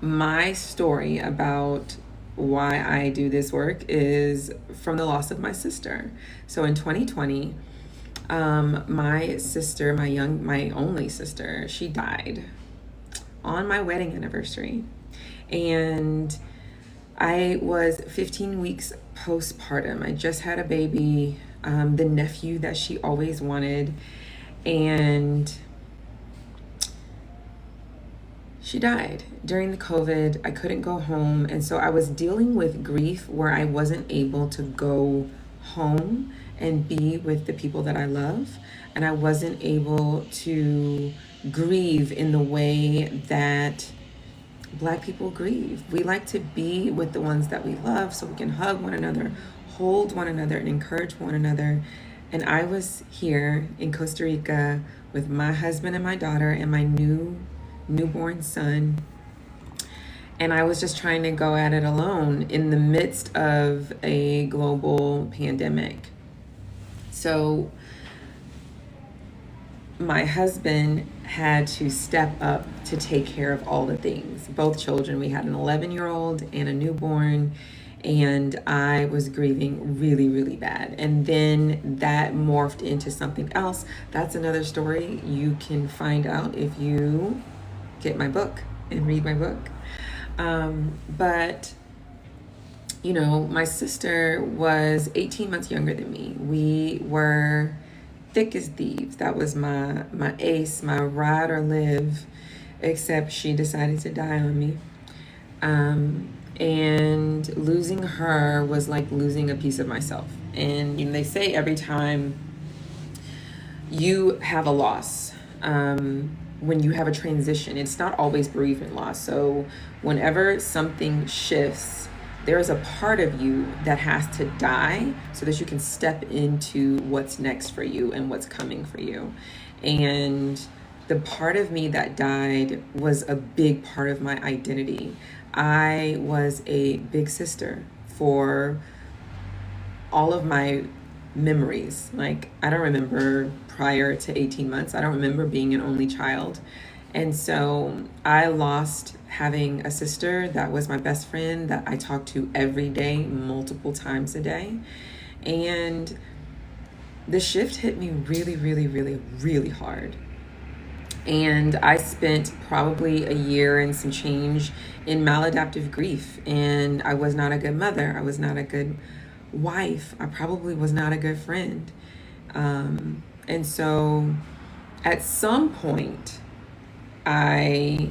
My story about why I do this work is from the loss of my sister. So in 2020, my sister, my only sister, she died on my wedding anniversary. And I was 15 weeks postpartum. I just had a baby, the nephew that she always wanted. And she died during the COVID. I couldn't go home. And so I was dealing with grief where I wasn't able to go home and be with the people that I love. And I wasn't able to grieve in the way that Black people grieve. We like to be with the ones that we love so we can hug one another, hold one another, and encourage one another. And I was here in Costa Rica with my husband and my daughter and my newborn son. And I was just trying to go at it alone in the midst of a global pandemic. So my husband had to step up to take care of all the things. Both children, we had an 11-year-old and a newborn, and I was grieving really, really bad. And then that morphed into something else. That's another story you can find out if you get my book and read my book. But my sister was 18 months younger than me. We were thick as thieves. That was my ace, my ride or live, except she decided to die on me. And losing her was like losing a piece of myself. And they say every time you have a loss, when you have a transition, it's not always bereavement loss. So whenever something shifts, there's a part of you that has to die so that you can step into what's next for you and what's coming for you. And the part of me that died was a big part of my identity. I was a big sister for all of my memories. Like, I don't remember prior to 18 months. I don't remember being an only child. And so I lost having a sister that was my best friend that I talked to every day, multiple times a day. And the shift hit me really, really, really, really hard. And I spent probably a year and some change in maladaptive grief. And I was not a good mother. I was not a good wife. I probably was not a good friend. And so at some point, I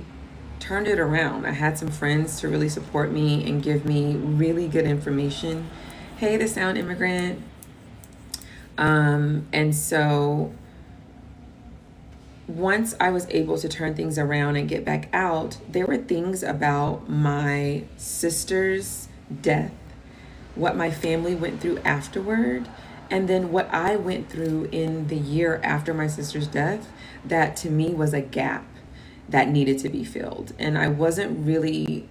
turned it around. I had some friends to really support me and give me really good information. Hey, the sound immigrant. And so once I was able to turn things around and get back out, there were things about my sister's death, what my family went through afterward, and then what I went through in the year after my sister's death that to me was a gap that needed to be filled. And I wasn't really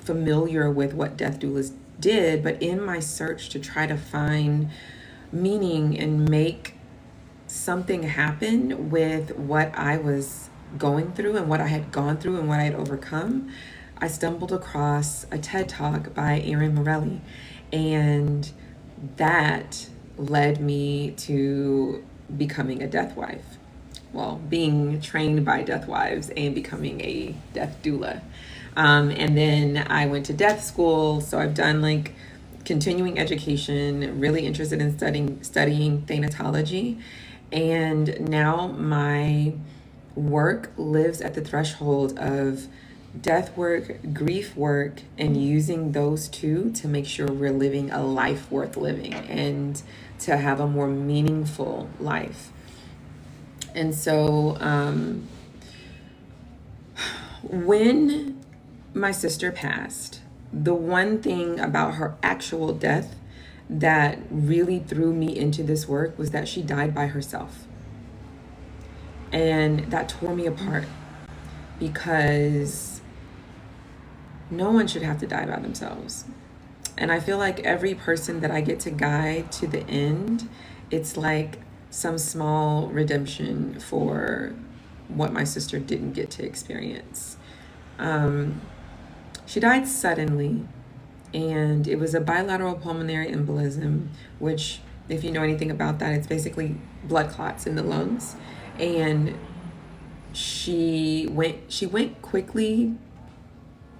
familiar with what death doulas did, but in my search to try to find meaning and make something happen with what I was going through and what I had gone through and what I had overcome, I stumbled across a TED Talk by Erin, and that led me to becoming a death wife. Well, being trained by death wives and becoming a death doula. And then I went to death school. So I've done like continuing education, really interested in studying thanatology. And now my work lives at the threshold of death work, grief work, and using those two to make sure we're living a life worth living and to have a more meaningful life. And so when my sister passed, the one thing about her actual death that really threw me into this work was that she died by herself. And that tore me apart because no one should have to die by themselves. And I feel like every person that I get to guide to the end, it's like some small redemption for what my sister didn't get to experience. She died suddenly, and it was a bilateral pulmonary embolism, which, if you know anything about that, it's basically blood clots in the lungs. And she went quickly,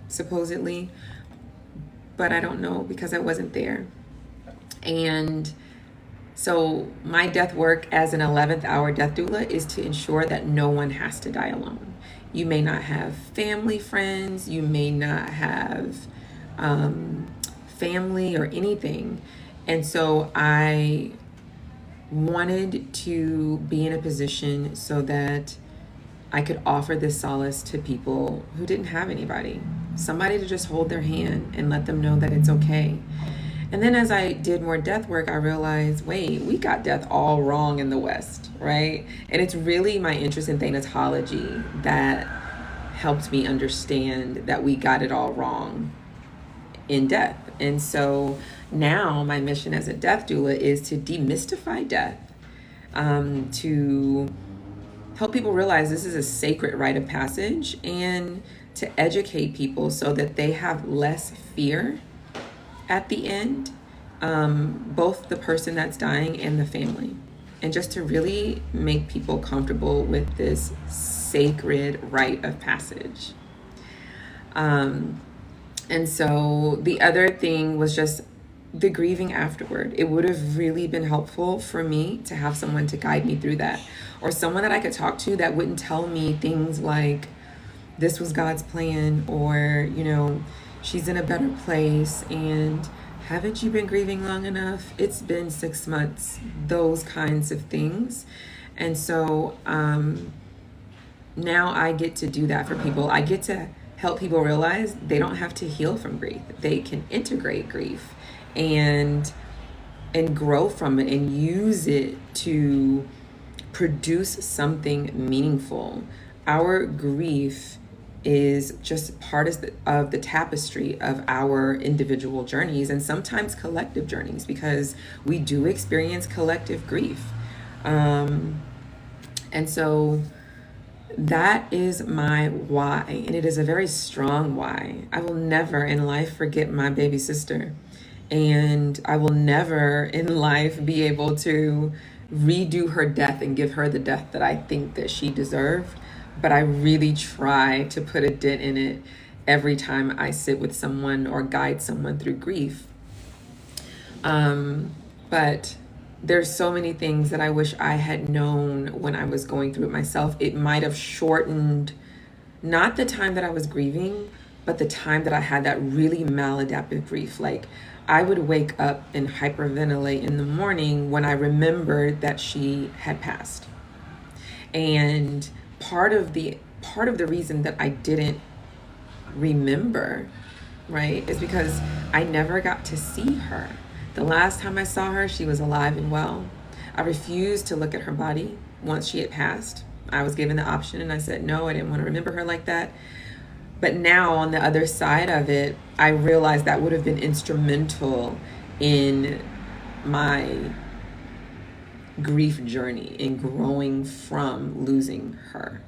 supposedly, but I don't know because I wasn't there. And so my death work as an 11th hour death doula is to ensure that no one has to die alone. You may not have family, friends, you may not have family or anything. And so I wanted to be in a position so that I could offer this solace to people who didn't have anybody, somebody to just hold their hand and let them know that it's okay. And then as I did more death work, I realized, wait, we got death all wrong in the West, right? And it's really my interest in thanatology that helped me understand that we got it all wrong in death. And so now my mission as a death doula is to demystify death, to help people realize this is a sacred rite of passage, and to educate people so that they have less fear at the end, both the person that's dying and the family, and just to really make people comfortable with this sacred rite of passage. And so the other thing was just the grieving afterward. It would have really been helpful for me to have someone to guide me through that, or someone that I could talk to that wouldn't tell me things like, this was God's plan, or, you know, she's in a better place, and haven't you been grieving long enough? It's been 6 months, those kinds of things. And so now I get to do that for people. I get to help people realize they don't have to heal from grief. They can integrate grief and grow from it and use it to produce something meaningful. Our grief is just part of the tapestry of our individual journeys, and sometimes collective journeys, because we do experience collective grief. And so that is my why, and it is a very strong why. I will never in life forget my baby sister, and I will never in life be able to redo her death and give her the death that I think that she deserved. But I really try to put a dent in it every time I sit with someone or guide someone through grief. But there's so many things that I wish I had known when I was going through it myself. It might have shortened not the time that I was grieving, but the time that I had that really maladaptive grief. Like, I would wake up and hyperventilate in the morning when I remembered that she had passed. And part of the reason that I didn't remember, right, is because I never got to see her. The last time I saw her, she was alive and well. I refused to look at her body once she had passed. I was given the option and I said no, I didn't want to remember her like that. But now on the other side of it, I realized that would have been instrumental in my grief journey, in growing from losing her.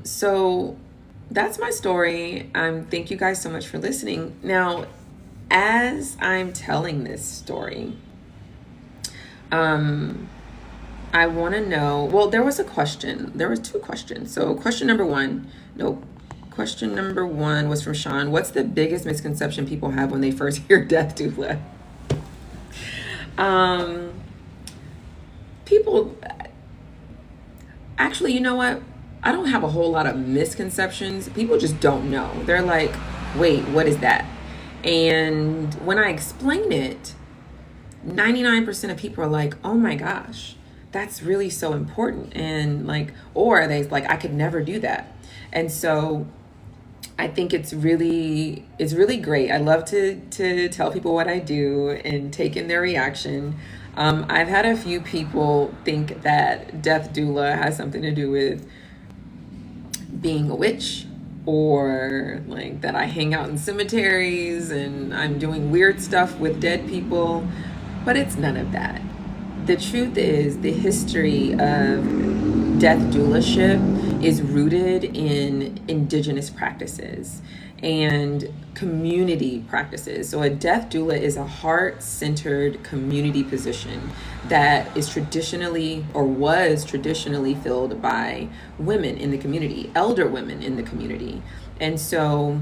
So that's my story. Thank you guys so much for listening. Now, as I'm telling this story, I want to know, well, there was two questions. So question number one was from Sean. What's the biggest misconception people have when they first hear death doula? People, actually, you know what? I don't have a whole lot of misconceptions. People just don't know. They're like, wait, what is that? And when I explain it, 99% of people are like, oh my gosh, that's really so important. And like, or they like, I could never do that. And so I think it's really great. I love to tell people what I do and take in their reaction. I've had a few people think that death doula has something to do with being a witch, or like that I hang out in cemeteries and I'm doing weird stuff with dead people, but it's none of that. The truth is, the history of death doulaship is rooted in indigenous practices and community practices. So a death doula is a heart-centered community position that is traditionally, or was traditionally, filled by women in the community, elder women in the community. And so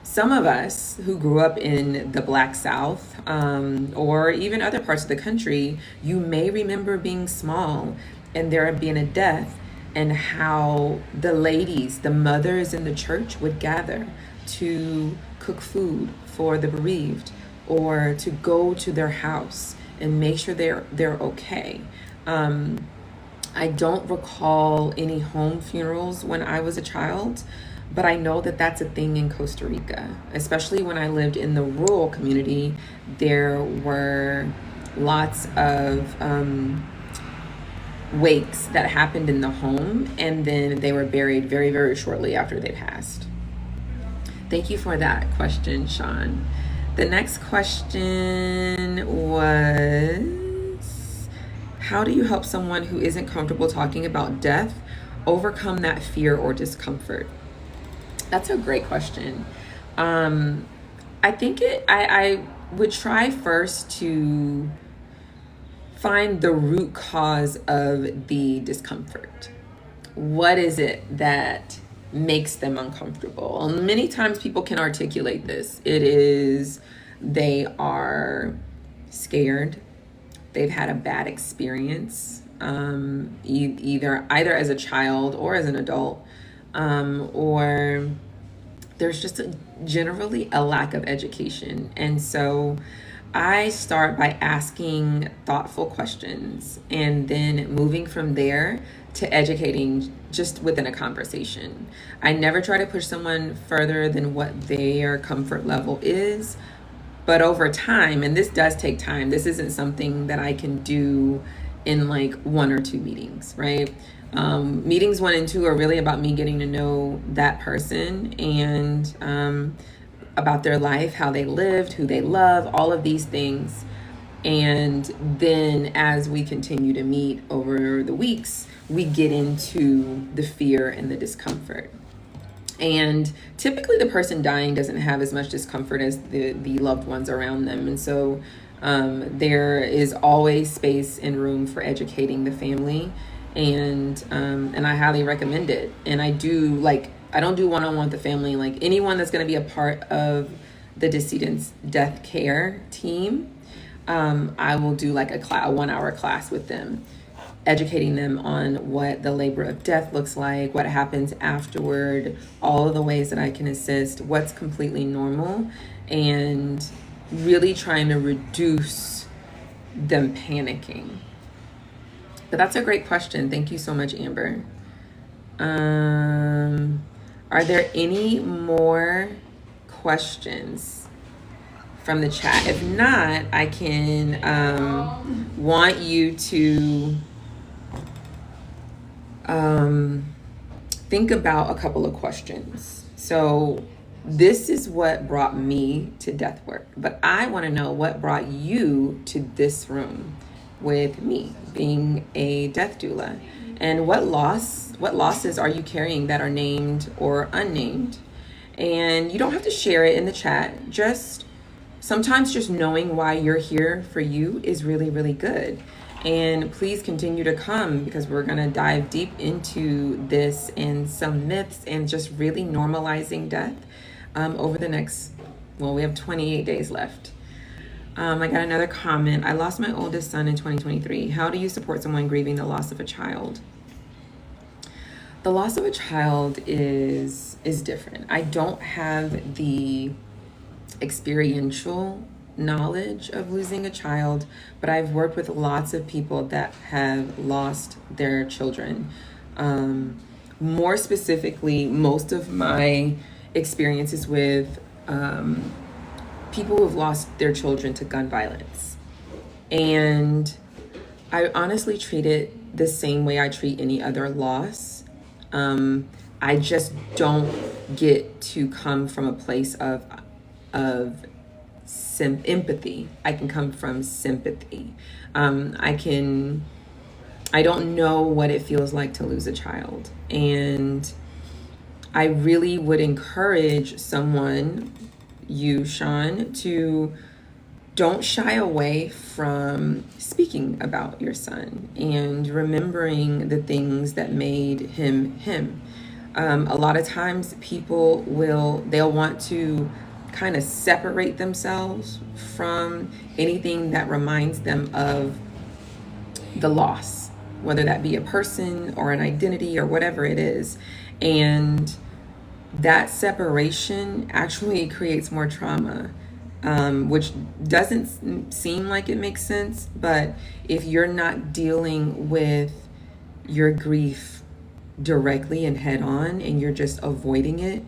some of us who grew up in the Black South, or even other parts of the country, you may remember being small and there being a death, and how the ladies, the mothers in the church, would gather to cook food for the bereaved, or to go to their house and make sure they're okay. I don't recall any home funerals when I was a child, but I know that that's a thing in Costa Rica, especially when I lived in the rural community. There were lots of wakes that happened in the home, and then they were buried very, very shortly after they passed. Thank you for that question, Sean. The next question was, how do you help someone who isn't comfortable talking about death overcome that fear or discomfort? That's a great question. I think I would try first to find the root cause of the discomfort. What is it that makes them uncomfortable? And many times people can articulate this. It is they are scared, they've had a bad experience, either as a child or as an adult, or there's just generally a lack of education. And so I start by asking thoughtful questions and then moving from there to educating just within a conversation. I never try to push someone further than what their comfort level is. But over time, and this does take time, this isn't something that I can do in like 1 or 2 meetings, right? Meetings 1 and 2 are really about me getting to know that person and about their life, how they lived, who they love, all of these things. And then as we continue to meet over the weeks, we get into the fear and the discomfort. And typically the person dying doesn't have as much discomfort as the loved ones around them. And so there is always space and room for educating the family. And I highly recommend it. And I don't do one-on-one with the family. Like anyone that's going to be a part of the decedent's death care team, I will do like a 1-hour class with them, educating them on what the labor of death looks like, what happens afterward, all of the ways that I can assist, what's completely normal, and really trying to reduce them panicking. But that's a great question. Thank you so much, Amber. Are there any more questions from the chat? If not, I can want you to think about a couple of questions. So this is what brought me to death work, but I want to know what brought you to this room with me being a death doula, and what losses are you carrying that are named or unnamed? And you don't have to share it in the chat. Sometimes just knowing why you're here for you is really, really good. And please continue to come, because we're going to dive deep into this and some myths and just really normalizing death over the next, we have 28 days left. I got another comment. I lost my oldest son in 2023. How do you support someone grieving the loss of a child? The loss of a child is different. I don't have the experiential knowledge of losing a child, but I've worked with lots of people that have lost their children. More specifically, most of my experiences with people who have lost their children to gun violence. And I honestly treat it the same way I treat any other loss. I just don't get to come from a place of empathy. I can come from sympathy. I can I don't know what it feels like to lose a child. And I really would encourage someone, you, Sean, to don't shy away from speaking about your son and remembering the things that made him him. A lot of times they'll want to kind of separate themselves from anything that reminds them of the loss, whether that be a person or an identity or whatever it is. And that separation actually creates more trauma, which doesn't seem like it makes sense. But if you're not dealing with your grief directly and head on, and you're just avoiding it,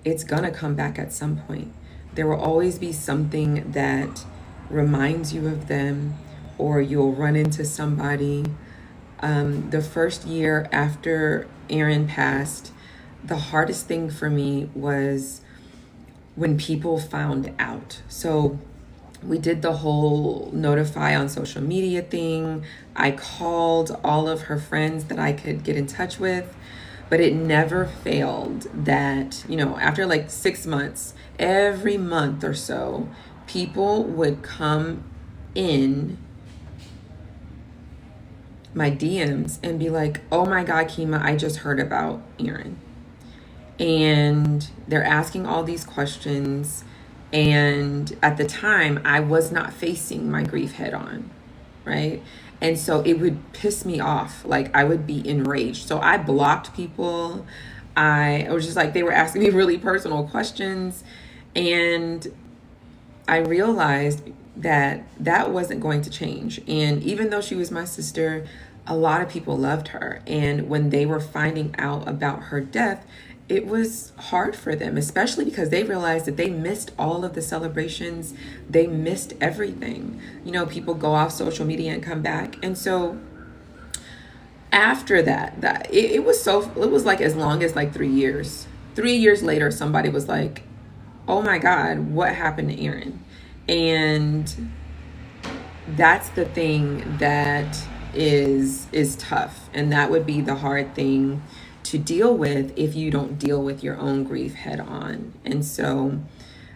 it's gonna come back at some point. There will always be something that reminds you of them, or you'll run into somebody. The first year after Erin passed, the hardest thing for me was when people found out. So we did the whole notify on social media thing. I called all of her friends that I could get in touch with, but it never failed that, after like 6 months, every month or so, people would come in my DMs and be like, oh my God, Kima, I just heard about Erin. And they're asking all these questions. And at the time, I was not facing my grief head on, right? And so it would piss me off. Like, I would be enraged. So I blocked people. I was just like, they were asking me really personal questions. And I realized that wasn't going to change. And even though she was my sister, a lot of people loved her. And when they were finding out about her death, it was hard for them, especially because they realized that they missed all of the celebrations. They missed everything. People go off social media and come back. And so after that it was like as long as like 3 years. 3 years later, somebody was like, oh my God, what happened to Erin? And that's the thing that is tough. And that would be the hard thing to deal with if you don't deal with your own grief head on. And so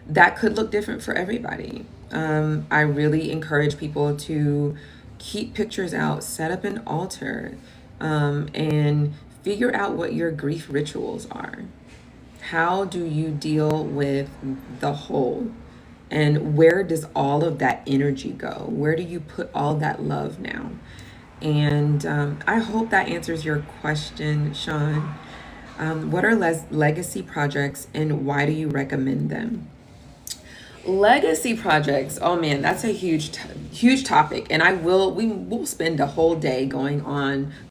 that could look different for everybody. I really encourage people to keep pictures out, set up an altar, and figure out what your grief rituals are. How do you deal with the whole? And where does all of that energy go? Where do you put all that love now? And I hope that answers your question, Sean. What are legacy projects and why do you recommend them? Legacy projects, oh man, that's a huge topic. And we'll spend a whole day going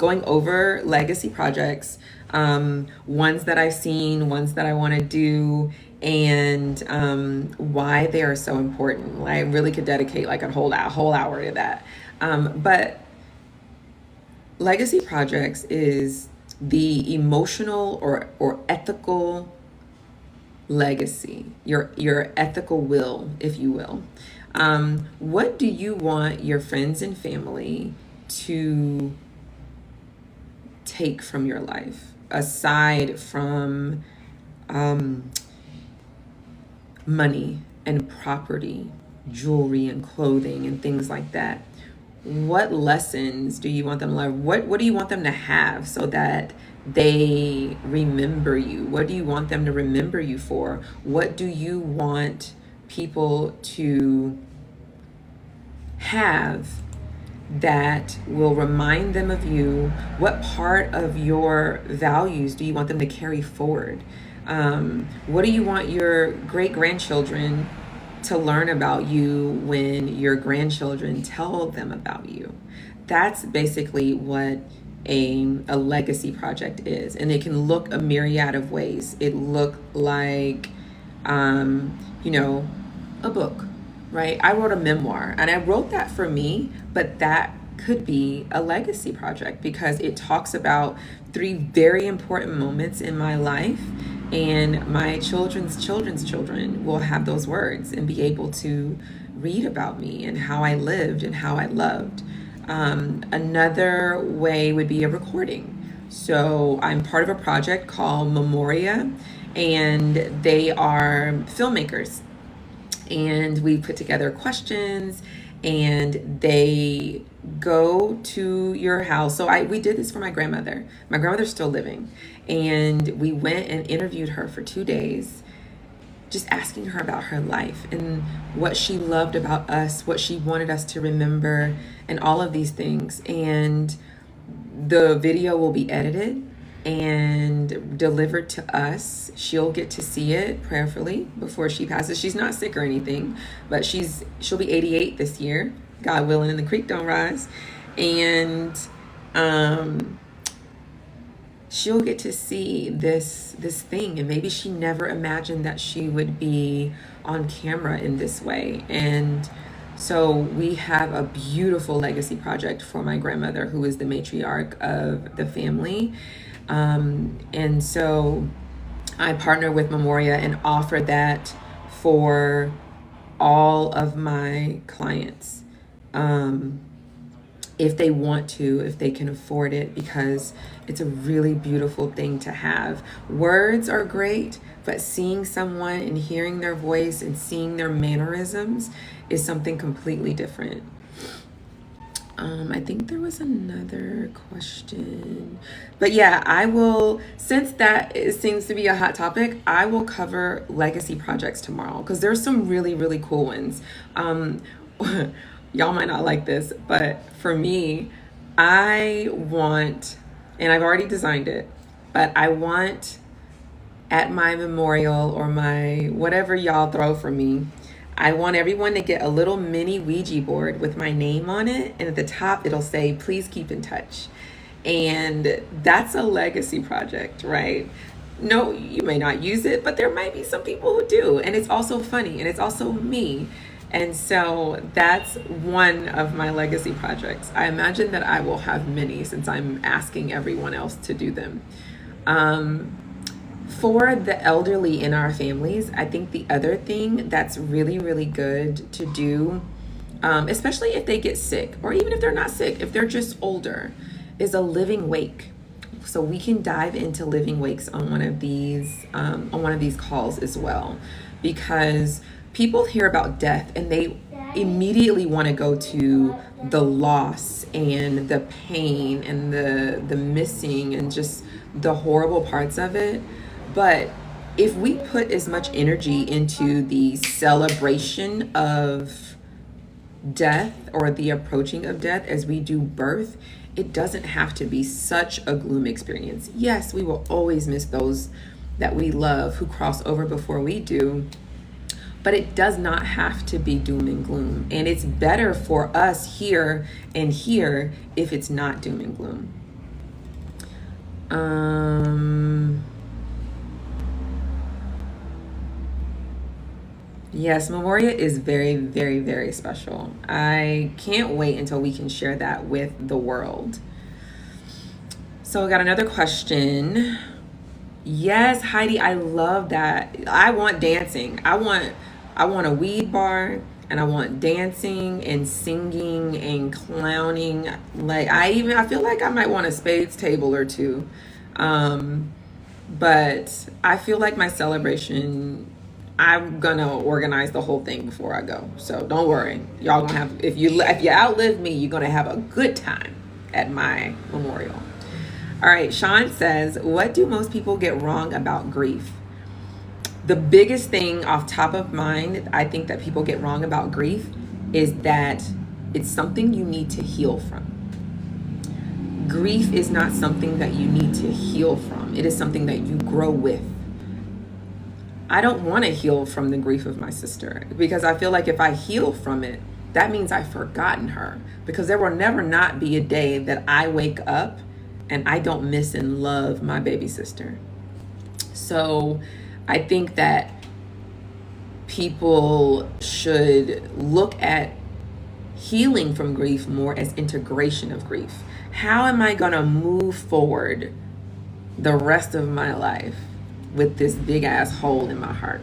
over legacy projects, ones that I've seen, ones that I want to do, and why they are so important. I really could dedicate like a whole hour to that. But legacy projects is the emotional or ethical legacy, your ethical will, if you will. What do you want your friends and family to take from your life, aside from money and property, jewelry and clothing and things like that? What lessons do you want them to learn? What do you want them to have so that they remember you? What do you want them to remember you for? What do you want people to have that will remind them of you? What part of your values do you want them to carry forward? What do you want your great-grandchildren to learn about you when your grandchildren tell them about you? That's basically what a legacy project is. And it can look a myriad of ways. It look like, a book, right? I wrote a memoir and I wrote that for me, but that could be a legacy project because it talks about 3 very important moments in my life, and my children's children will have those words and be able to read about me and how I lived and how I loved. Another way would be a recording. So I'm part of a project called Memoria, and they are filmmakers. And we put together questions, and they go to your house. So we did this for my grandmother. My grandmother's still living, and we went and interviewed her for 2 days, just asking her about her life and what she loved about us, what she wanted us to remember, and all of these things. And the video will be edited and delivered to us. She'll get to see it prayerfully before she passes. She's not sick or anything, but she'll be 88 this year, God willing, and the creek don't rise. And she'll get to see this thing, and maybe she never imagined that she would be on camera in this way. And so we have a beautiful legacy project for my grandmother, who is the matriarch of the family. And so I partner with Memoria and offer that for all of my clients. If they want to, if they can afford it, because it's a really beautiful thing to have. Words are great, but seeing someone and hearing their voice and seeing their mannerisms is something completely different. I think there was another question, but yeah, I will, since seems to be a hot topic, I will cover legacy projects tomorrow, because there's some really, really cool ones. Y'all might not like this, but for me, I want, and I've already designed it, but I want at my memorial or my whatever y'all throw for me, I want everyone to get a little mini Ouija board with my name on it, and at the top it'll say, please keep in touch. And that's a legacy project, right? No, you may not use it, but there might be some people who do. And it's also funny, and it's also me. And so that's one of my legacy projects. I imagine that I will have many, since I'm asking everyone else to do them. For the elderly in our families, I think the other thing that's really, really good to do, especially if they get sick, or even if they're not sick, if they're just older, is a living wake. So we can dive into living wakes on one of these calls as well, because people hear about death and they immediately want to go to the loss and the pain and the missing and just the horrible parts of it. But if we put as much energy into the celebration of death or the approaching of death as we do birth, it doesn't have to be such a gloom experience. Yes, we will always miss those that we love who cross over before we do, but it does not have to be doom and gloom. And it's better for us here and here if it's not doom and gloom. Yes, Memoria is very, very, very special. I can't wait until we can share that with the world. So I got another question. Yes, Heidi, I love that. I want dancing. I want a weed bar, and I want dancing and singing and clowning. Like I feel like I might want a spades table or two. But I feel like my celebration, I'm gonna organize the whole thing before I go. So don't worry. Y'all gonna have, if you outlive me, you're gonna have a good time at my memorial. All right, Sean says, what do most people get wrong about grief? The biggest thing off top of mind, I think that people get wrong about grief is that it's something you need to heal from. Grief is not something that you need to heal from. It is something that you grow with. I don't want to heal from the grief of my sister, because I feel like if I heal from it, that means I've forgotten her, because there will never not be a day that I wake up and I don't miss and love my baby sister. So I think that people should look at healing from grief more as integration of grief. How am I going to move forward the rest of my life with this big ass hole in my heart?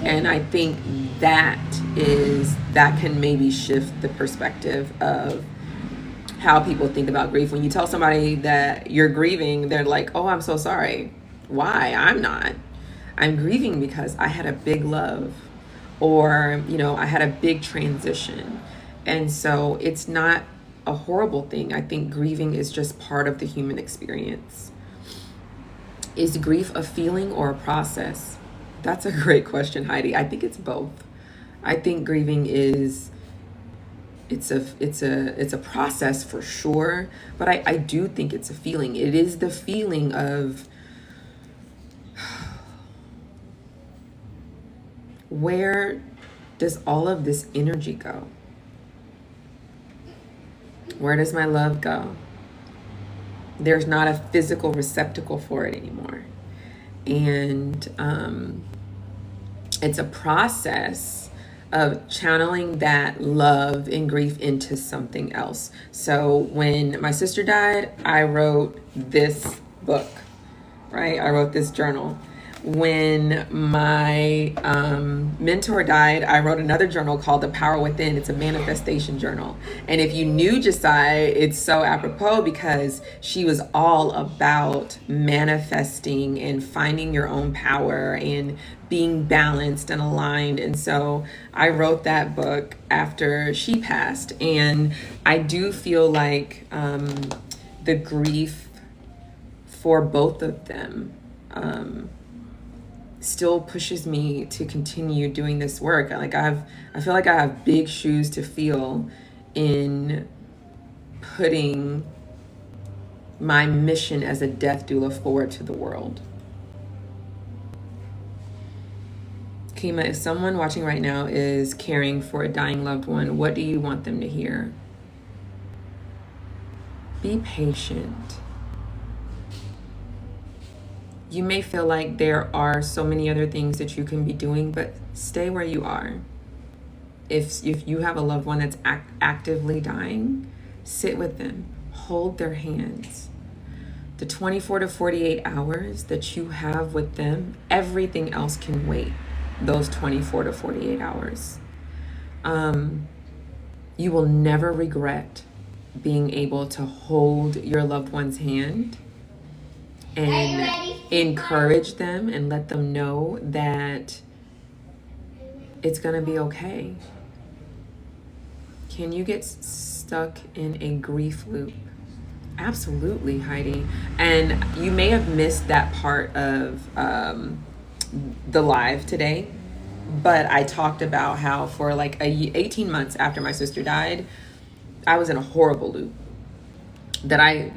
And I think that can maybe shift the perspective of how people think about grief. When you tell somebody that you're grieving, they're like, oh, I'm so sorry. Why? I'm not. I'm grieving because I had a big love, or, you know, I had a big transition. And so it's not a horrible thing. I think grieving is just part of the human experience. Is grief a feeling or a process? That's a great question, Heidi. I think it's both. I think grieving is it's a process for sure, but I do think it's a feeling. It is the feeling of where does all of this energy go? Where does my love go? There's not a physical receptacle for it anymore. And it's a process of channeling that love and grief into something else. So when my sister died, I wrote this book, right? I wrote this journal. When my mentor died, I wrote another journal called The Power Within. It's a manifestation journal. And if you knew Josiah, it's so apropos because she was all about manifesting and finding your own power and being balanced and aligned. And so I wrote that book after she passed. And I do feel like the grief for both of them still pushes me to continue doing this work. I feel like I have big shoes to fill in putting my mission as a death doula forward to the world. Kima, if someone watching right now is caring for a dying loved one, what do you want them to hear? Be patient. You may feel like there are so many other things that you can be doing, but stay where you are. If you have a loved one that's actively dying, sit with them, hold their hands. The 24 to 48 hours that you have with them, everything else can wait. Those 24 to 48 hours. You will never regret being able to hold your loved one's hand and encourage them and let them know that it's going to be okay. Can you get stuck in a grief loop? Absolutely, Heidi. And you may have missed that part of the live today, but I talked about how for like 18 months after my sister died, I was in a horrible loop that I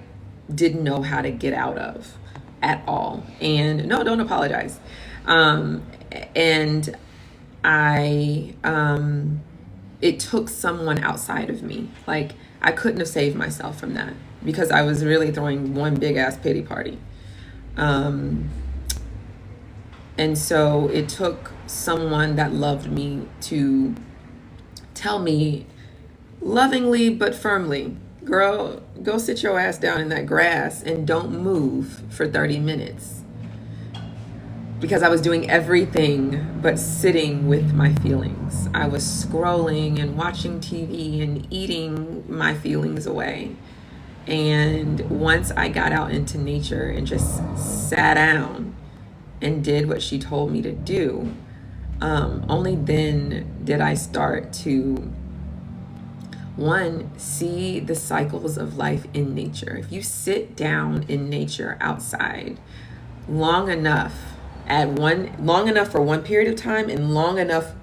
didn't know how to get out of at all. And no, don't apologize. And it took someone outside of me. Like, I couldn't have saved myself from that because I was really throwing one big ass pity party. And so it took someone that loved me to tell me lovingly but firmly, girl, go sit your ass down in that grass and don't move for 30 minutes. Because I was doing everything but sitting with my feelings. I was scrolling and watching TV and eating my feelings away. And once I got out into nature and just sat down and did what she told me to do, only then did I start to, one, see the cycles of life in nature. If you sit down in nature outside long enough for one period of time and long enough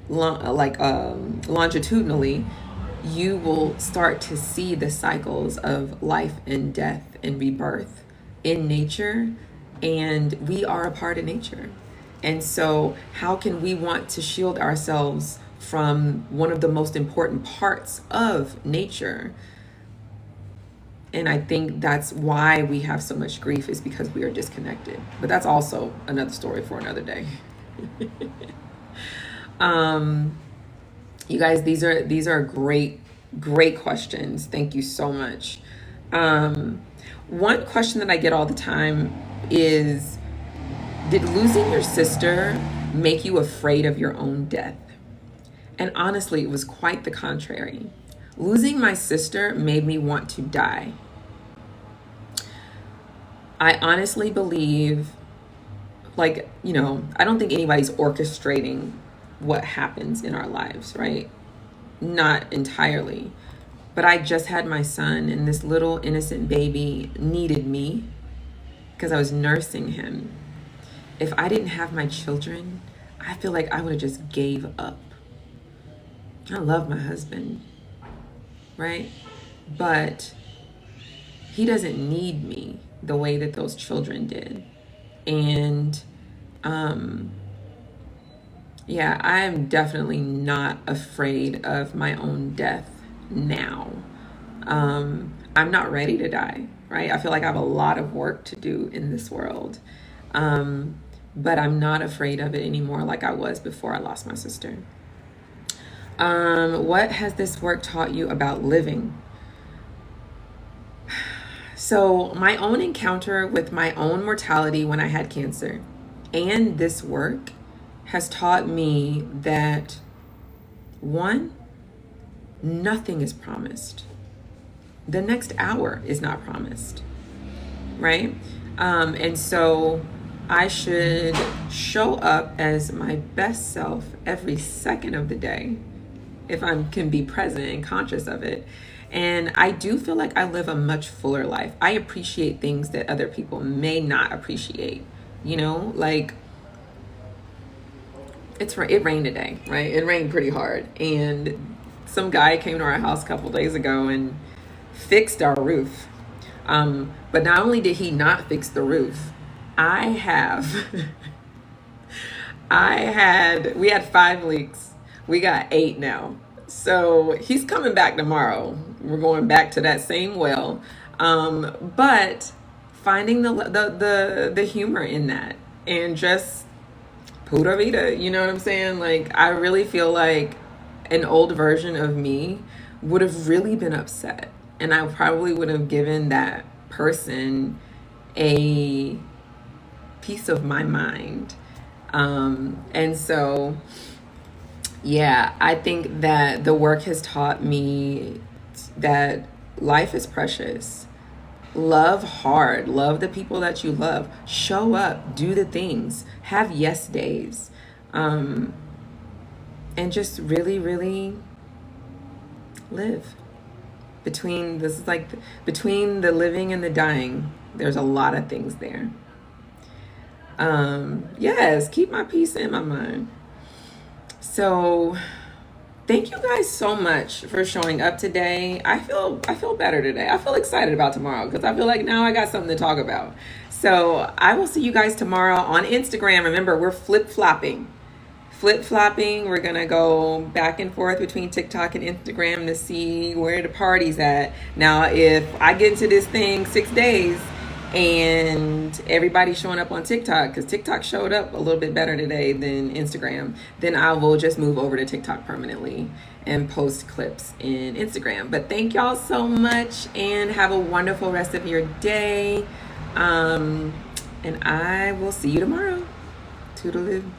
longitudinally, you will start to see the cycles of life and death and rebirth in nature. And we are a part of nature. And so how can we want to shield ourselves from one of the most important parts of nature? And I think that's why we have so much grief, is because we are disconnected. But that's also another story for another day. You guys, these are great questions. Thank you so much. One question that I get all the time is, did losing your sister make you afraid of your own death? And honestly, it was quite the contrary. Losing my sister made me want to die. I honestly believe, like, I don't think anybody's orchestrating what happens in our lives, right? Not entirely. But I just had my son, and this little innocent baby needed me because I was nursing him. If I didn't have my children, I feel like I would have just gave up. I love my husband, right? But he doesn't need me the way that those children did. And yeah, I am definitely not afraid of my own death now. I'm not ready to die, right? I feel like I have a lot of work to do in this world. But I'm not afraid of it anymore like I was before I lost my sister. What has this work taught you about living? So my own encounter with my own mortality when I had cancer and this work has taught me that, one, nothing is promised. The next hour is not promised, right? And so I should show up as my best self every second of the day if I can be present and conscious of it. And I do feel like I live a much fuller life. I appreciate things that other people may not appreciate, like it rained today, right? It rained pretty hard. And some guy came to our house a couple days ago and fixed our roof. But not only did he not fix the roof, we had 5 leaks. We got 8 now. So he's coming back tomorrow. We're going back to that same well. But finding the humor in that and just pura vida, you know what I'm saying? Like, I really feel like an old version of me would have really been upset. And I probably would have given that person a piece of my mind. And so, yeah, I think that the work has taught me that life is precious. Love hard. Love the people that you love. Show up. Do the things. Have yes days. And just really, really live. Between the living and the dying, there's a lot of things there. Yes, keep my peace in my mind. So thank you guys so much for showing up today. I feel better today. I feel excited about tomorrow because I feel like now I got something to talk about. So I will see you guys tomorrow on Instagram. Remember, we're flip-flopping. We're going to go back and forth between TikTok and Instagram to see where the party's at. Now, if I get into this thing 6 days and everybody's showing up on TikTok, because TikTok showed up a little bit better today than Instagram, then I will just move over to TikTok permanently and post clips in Instagram. But thank y'all so much and have a wonderful rest of your day. And I will see you tomorrow. Toodaloo.